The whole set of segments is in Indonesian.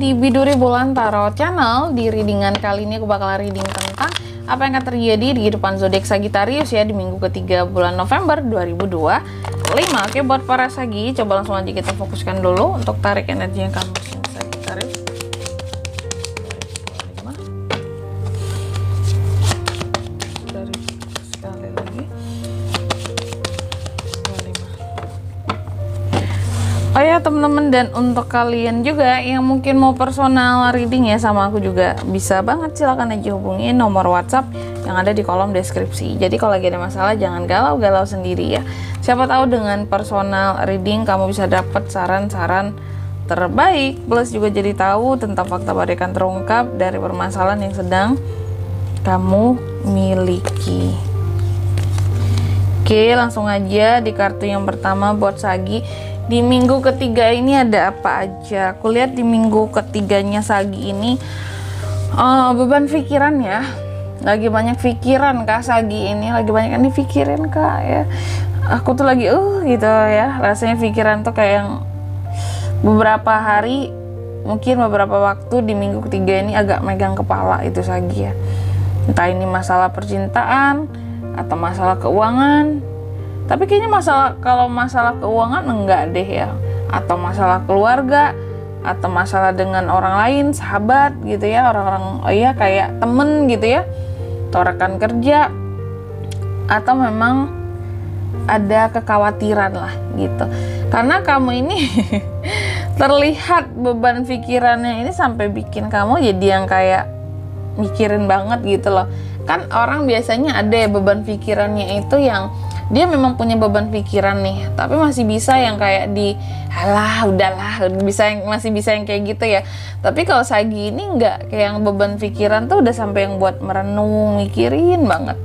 di Biduri Bulan Tarot Channel. Di readingan kali ini aku bakal reading tentang apa yang akan terjadi di kehidupan zodiak Sagittarius ya di minggu ketiga bulan November 2025. Oke, buat para Sagi, coba langsung aja kita fokuskan dulu untuk tarik energi yang kamu Sagittarius. Sekali lagi. Oh ya teman-teman, dan untuk kalian juga yang mungkin mau personal reading ya sama aku juga bisa banget, silahkan aja hubungi nomor WhatsApp yang ada di kolom deskripsi. Jadi kalau lagi ada masalah jangan galau-galau sendiri ya. Siapa tahu dengan personal reading kamu bisa dapat saran-saran terbaik, plus juga jadi tahu tentang fakta barikan terungkap dari permasalahan yang sedang kamu miliki. Oke, langsung aja di kartu yang pertama buat Sagi. Di minggu ketiga ini ada apa aja? Aku lihat di minggu ketiganya Sagi ini beban pikiran ya. Lagi banyak pikiran Kak Sagi ini, lagi banyak yang dipikirin Kak ya. Aku tuh lagi gitu ya. Rasanya pikiran tuh kayak yang beberapa hari, mungkin beberapa waktu di minggu ketiga ini agak megang kepala itu Sagi ya. Entah ini masalah percintaan atau masalah keuangan. Tapi kayaknya kalau masalah keuangan enggak deh ya, atau masalah keluarga, atau masalah dengan orang lain, sahabat gitu ya, orang-orang kayak temen gitu ya, atau rekan kerja, atau memang ada kekhawatiran lah gitu. Karena kamu ini terlihat beban pikirannya ini sampai bikin kamu jadi yang kayak mikirin banget gitu loh. Kan orang biasanya ada ya beban pikirannya itu yang dia memang punya beban pikiran nih, tapi masih bisa yang kayak udahlah, masih bisa yang kayak gitu ya. Tapi kalau Sagi ini enggak, kayak yang beban pikiran tuh udah sampai yang buat merenung, mikirin banget.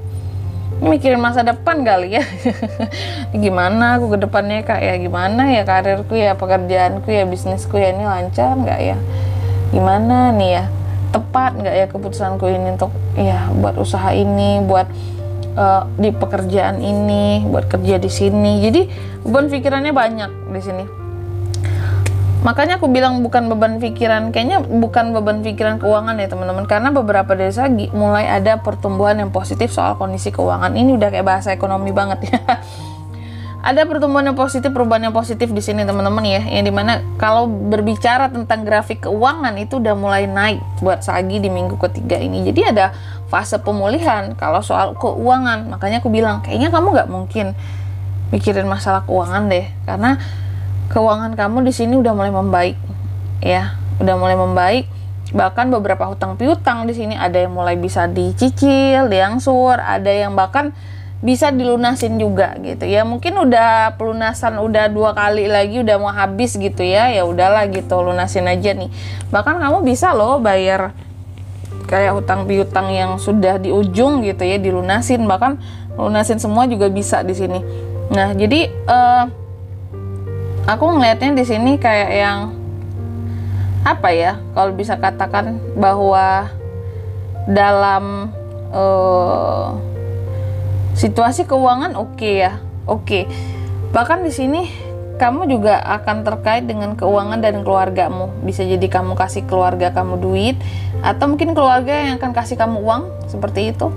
Mikirin masa depan kali ya. Gimana aku ke depannya kayak gimana ya, karirku ya, pekerjaanku ya, bisnisku ya, ini lancar nggak ya? Gimana nih ya? Tepat nggak ya keputusanku ini untuk ya buat usaha ini, buat di pekerjaan ini, buat kerja di sini. Jadi beban pikirannya banyak di sini. Makanya aku bilang bukan beban pikiran, kayaknya bukan beban pikiran keuangan ya teman-teman, karena beberapa dari Sagi mulai ada pertumbuhan yang positif soal kondisi keuangan. Ini udah kayak bahasa ekonomi banget ya. Ada pertumbuhan yang positif, perubahan yang positif di sini teman-teman ya, yang dimana kalau berbicara tentang grafik keuangan itu udah mulai naik buat Sagi di minggu ketiga ini. Jadi ada fase pemulihan kalau soal keuangan. Makanya aku bilang kayaknya kamu nggak mungkin mikirin masalah keuangan deh, karena keuangan kamu di sini udah mulai membaik ya, udah mulai membaik. Bahkan beberapa hutang piutang di sini ada yang mulai bisa dicicil, diangsur, ada yang bahkan bisa dilunasin juga gitu ya. Mungkin udah pelunasan udah 2 kali lagi udah mau habis gitu ya, ya udahlah gitu, lunasin aja nih. Bahkan kamu bisa loh bayar kayak hutang piutang yang sudah di ujung gitu ya, dilunasin, bahkan lunasin semua juga bisa di sini. Nah jadi aku ngelihatnya di sini kayak yang apa ya, kalau bisa katakan bahwa dalam situasi keuangan oke ya, oke. Bahkan di sini kamu juga akan terkait dengan keuangan dan keluargamu. Bisa jadi kamu kasih keluarga kamu duit, atau mungkin keluarga yang akan kasih kamu uang, seperti itu.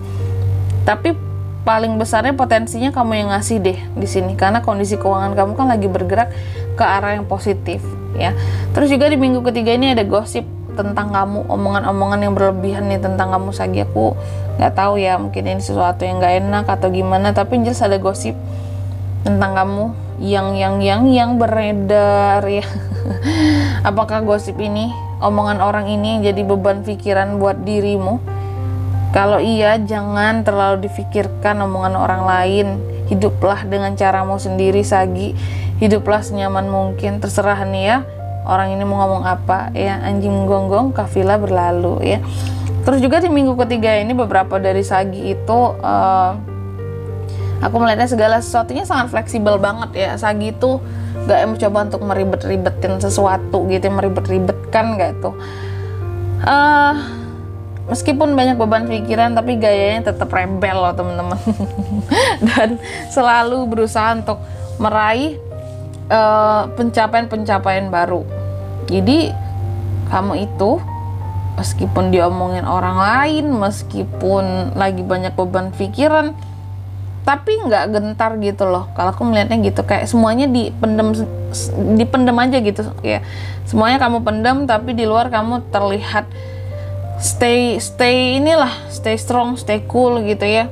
Tapi paling besarnya potensinya kamu yang ngasih deh di sini, karena kondisi keuangan kamu kan lagi bergerak ke arah yang positif ya. Terus juga di minggu ketiga ini ada gosip tentang kamu, omongan-omongan yang berlebihan nih tentang kamu Sagi. Aku nggak tahu ya, mungkin ini sesuatu yang nggak enak atau gimana, tapi jelas ada gosip tentang kamu yang beredar ya. Apakah gosip ini, omongan orang ini jadi beban pikiran buat dirimu? Kalau iya, jangan terlalu difikirkan omongan orang lain. Hiduplah dengan caramu sendiri Sagi, hiduplah senyaman mungkin, terserah nih ya orang ini mau ngomong apa ya. Anjing menggonggong, kafilah berlalu ya. Terus juga di minggu ketiga ini beberapa dari Sagi itu aku melihatnya segala sesuatunya sangat fleksibel banget ya. Sagi itu gak mencoba untuk meribet-ribetin sesuatu gitu, meribet-ribetkan gak itu. Meskipun banyak beban pikiran, tapi gayanya tetap rebel loh teman-teman. Dan selalu berusaha untuk meraih pencapaian-pencapaian baru. Jadi kamu itu meskipun diomongin orang lain, meskipun lagi banyak beban pikiran, tapi nggak gentar gitu loh. Kalau aku melihatnya gitu, kayak semuanya dipendem aja gitu ya. Semuanya kamu pendam, tapi di luar kamu terlihat stay strong, stay cool gitu ya.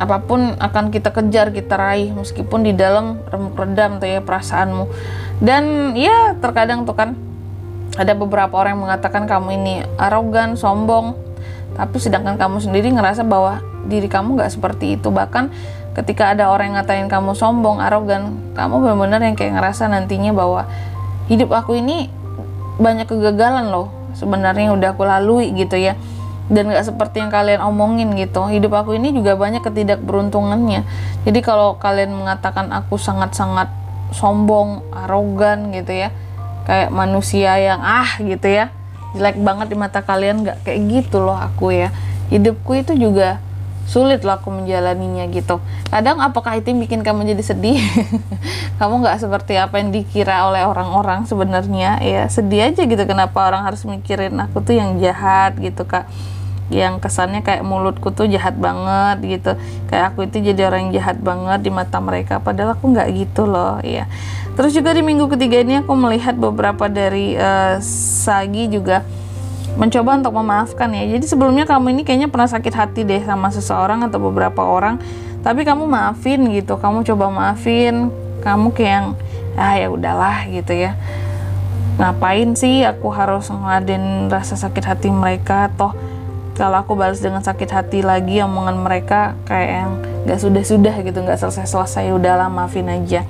Apapun akan kita kejar, kita raih, meskipun di dalam remuk redam tuh ya perasaanmu. Dan ya terkadang tuh kan ada beberapa orang yang mengatakan kamu ini arogan, sombong, tapi sedangkan kamu sendiri ngerasa bahwa diri kamu nggak seperti itu. Bahkan ketika ada orang yang ngatain kamu sombong, arogan, kamu benar-benar yang kayak ngerasa nantinya bahwa hidup aku ini banyak kegagalan loh sebenarnya udah aku lalui gitu ya, dan gak seperti yang kalian omongin gitu. Hidup aku ini juga banyak ketidakberuntungannya. Jadi kalau kalian mengatakan aku sangat-sangat sombong, arogan gitu ya, kayak manusia yang gitu ya, jelek banget di mata kalian, gak kayak gitu loh aku ya. Hidupku itu juga sulit loh aku menjalaninya gitu. Kadang apakah itu yang bikin kamu jadi sedih? Kamu nggak seperti apa yang dikira oleh orang-orang sebenarnya ya. Sedih aja gitu, kenapa orang harus mikirin aku tuh yang jahat gitu kak, yang kesannya kayak mulutku tuh jahat banget gitu, kayak aku itu jadi orang yang jahat banget di mata mereka, padahal aku nggak gitu loh ya. Terus juga di minggu ketiga ini aku melihat beberapa dari Sagi juga mencoba untuk memaafkan ya. Jadi sebelumnya kamu ini kayaknya pernah sakit hati deh sama seseorang atau beberapa orang, tapi kamu maafin gitu, kamu coba maafin, kamu kayak yang ya udahlah gitu ya, ngapain sih aku harus ngeladen rasa sakit hati mereka, toh kalau aku balas dengan sakit hati lagi omongan mereka kayak yang gak sudah-sudah gitu, gak selesai-selesai, udahlah maafin aja.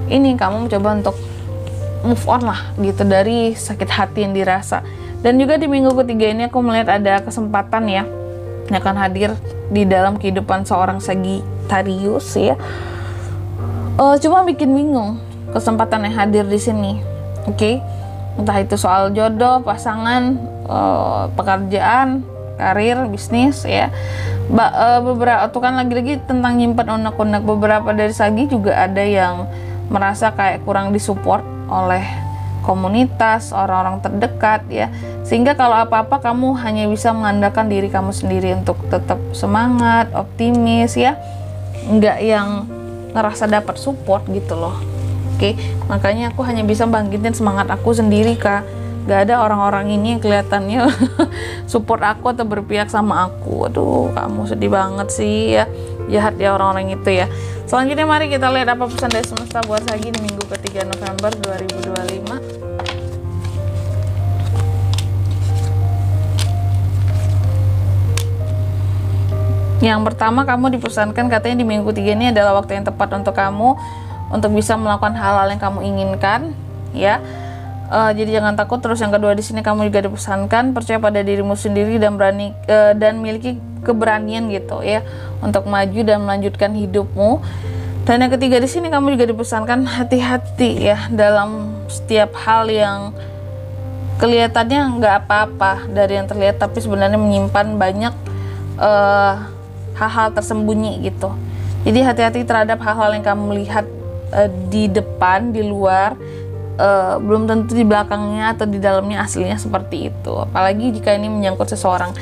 Ini kamu mencoba untuk move on lah gitu dari sakit hati yang dirasa. Dan juga di minggu ketiga ini aku melihat ada kesempatan ya yang akan hadir di dalam kehidupan seorang Sagittarius ya. Cuma bikin bingung kesempatan yang hadir di sini. Oke? Entah itu soal jodoh, pasangan, pekerjaan, karir, bisnis ya. Beberapa tuh kan lagi-lagi tentang nyimpan unek-unek. Beberapa dari Sagi juga ada yang merasa kayak kurang disupport oleh komunitas, orang-orang terdekat ya, sehingga kalau apa-apa kamu hanya bisa mengandalkan diri kamu sendiri untuk tetap semangat, optimis ya, nggak yang ngerasa dapat support gitu loh. Oke, makanya aku hanya bisa bangkitin semangat aku sendiri kak, nggak ada orang-orang ini yang kelihatannya support aku atau berpihak sama aku. Aduh, kamu sedih banget sih ya, jahat ya orang-orang itu ya. Selanjutnya mari kita lihat apa pesan dari semesta buat Sagi di minggu ketiga November 2025. Yang pertama, kamu dipesankan katanya di minggu ketiga ini adalah waktu yang tepat untuk kamu untuk bisa melakukan hal-hal yang kamu inginkan ya. Jadi jangan takut. Terus yang kedua di sini kamu juga dipesankan percaya pada dirimu sendiri dan berani dan miliki keberanian gitu ya untuk maju dan melanjutkan hidupmu. Dan yang ketiga di sini kamu juga dipesankan hati-hati ya dalam setiap hal yang kelihatannya nggak apa-apa dari yang terlihat, tapi sebenarnya menyimpan banyak hal-hal tersembunyi gitu. Jadi hati-hati terhadap hal-hal yang kamu lihat di depan, di luar, belum tentu di belakangnya atau di dalamnya aslinya seperti itu. Apalagi jika ini menyangkut seseorang.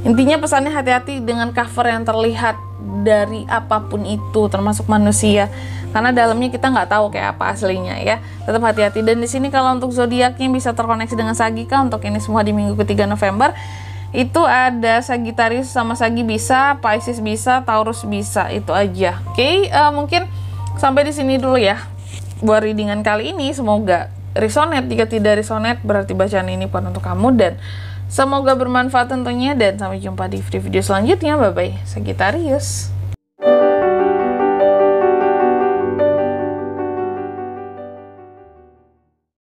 Intinya pesannya hati-hati dengan cover yang terlihat dari apapun itu, termasuk manusia, karena dalamnya kita nggak tahu kayak apa aslinya ya. Tetap hati-hati. Dan di sini kalau untuk zodiaknya bisa terkoneksi dengan Sagika untuk ini semua di minggu ketiga November. Itu ada Sagittarius sama Sagi bisa, Pisces bisa, Taurus bisa, itu aja. Oke, mungkin sampai di sini dulu ya buat readingan kali ini. Semoga resonate. Jika tidak resonate berarti bacaan ini bukan untuk kamu, dan semoga bermanfaat tentunya. Dan sampai jumpa di video selanjutnya. Bye bye Sagittarius.